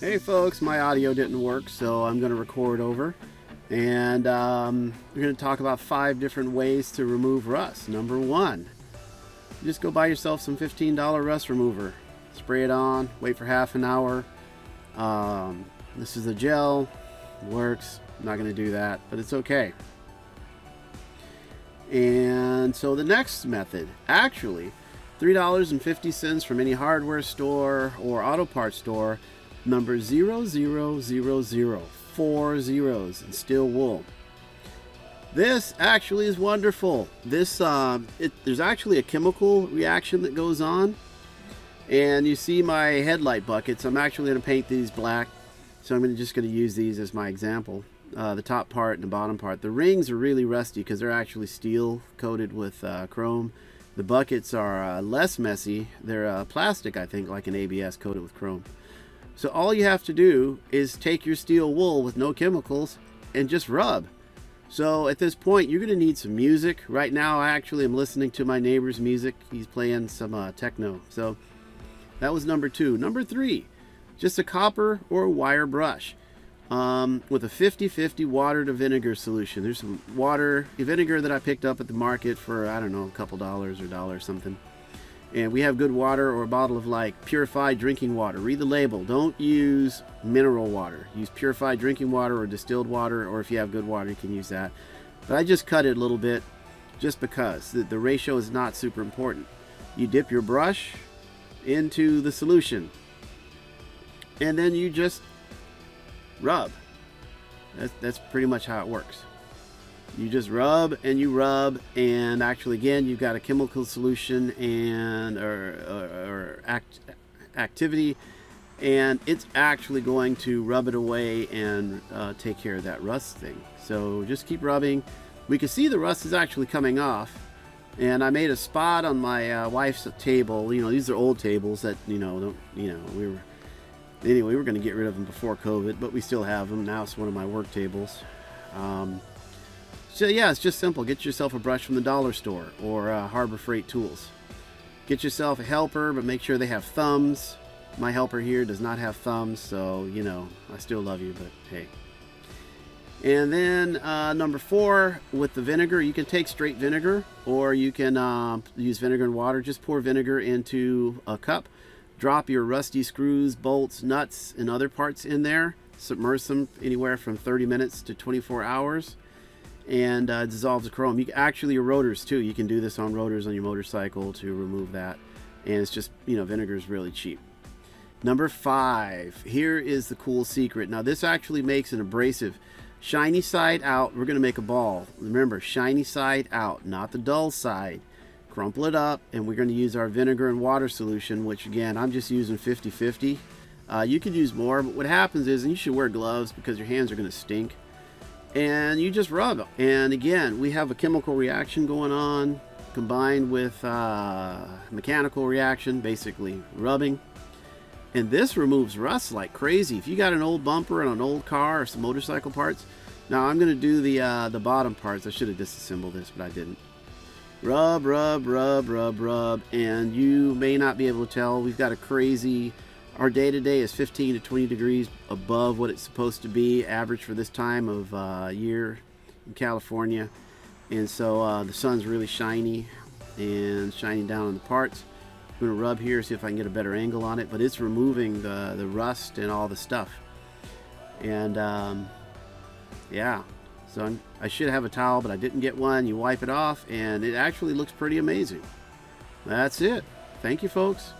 Hey folks, my audio didn't work, so I'm going to record over. And we're going to talk about 5 different ways to remove rust. Number 1, just go buy yourself some $15 rust remover. Spray it on, wait for half an hour. This is a gel, works. I'm not going to do that, but it's okay. And so the next method, actually, $3.50 from any hardware store or auto parts store, number 0000, 4 zeros in steel wool. This actually is wonderful. This there's actually a chemical reaction that goes on, and you see my headlight buckets. I'm actually going to paint these black, so I'm just going to use these as my example. The top part and the bottom part. The rings are really rusty because they're actually steel coated with chrome. The buckets are less messy. They're plastic, I think, like an ABS coated with chrome. So all you have to do is take your steel wool with no chemicals and just rub. So at this point, you're going to need some music. Right now, I actually am listening to my neighbor's music. He's playing some techno. So that was number 2. Number 3, just a copper or wire brush with a 50-50 water to vinegar solution. There's some vinegar that I picked up at the market for, I don't know, a couple dollars or $1 something. And we have good water, or a bottle of like purified drinking water. Read the label. Don't use mineral water. Use purified drinking water or distilled water, or if you have good water, you can use that. But I just cut it a little bit just because the ratio is not super important. You dip your brush into the solution, and then you just rub. That's pretty much how it works. You just rub and you rub, and actually again you've got a chemical solution and activity, and it's actually going to rub it away and take care of that rust thing. So just keep rubbing. We can see the rust is actually coming off, and I made a spot on my wife's table. You know, these are old tables that we were going to get rid of them before COVID, but we still have them. Now it's one of my work tables. So yeah, it's just simple. Get yourself a brush from the dollar store or Harbor Freight Tools. Get yourself a helper, but make sure they have thumbs. My helper here does not have thumbs, so I still love you, but hey. And then number 4, with the vinegar, you can take straight vinegar, or you can use vinegar and water. Just pour vinegar into a cup. Drop your rusty screws, bolts, nuts, and other parts in there. Submerge them anywhere from 30 minutes to 24 hours. And dissolves the chrome. Your rotors too. You can do this on rotors on your motorcycle to remove that. And it's just, vinegar is really cheap. Number 5. Here is the cool secret. Now this actually makes an abrasive. Shiny side out. We're going to make a ball. Remember, shiny side out, not the dull side. Crumple it up, and we're going to use our vinegar and water solution, which again, I'm just using 50-50. You could use more, but what happens is, and you should wear gloves because your hands are going to stink. And you just rub. And again, we have a chemical reaction going on combined with mechanical reaction, basically rubbing. And this removes rust like crazy. If you got an old bumper and an old car or some motorcycle parts. Now I'm going to do the bottom parts. I should have disassembled this, but I didn't. Rub, rub, rub, rub, rub. And you may not be able to tell. We've got a crazy... Our day-to-day is 15 to 20 degrees above what it's supposed to be, average for this time of year in California. And so the sun's really shiny and shining down on the parts. I'm going to rub here, see if I can get a better angle on it, but it's removing the rust and all the stuff. And yeah, so I should have a towel, but I didn't get one. You wipe it off, and it actually looks pretty amazing. That's it. Thank you, folks.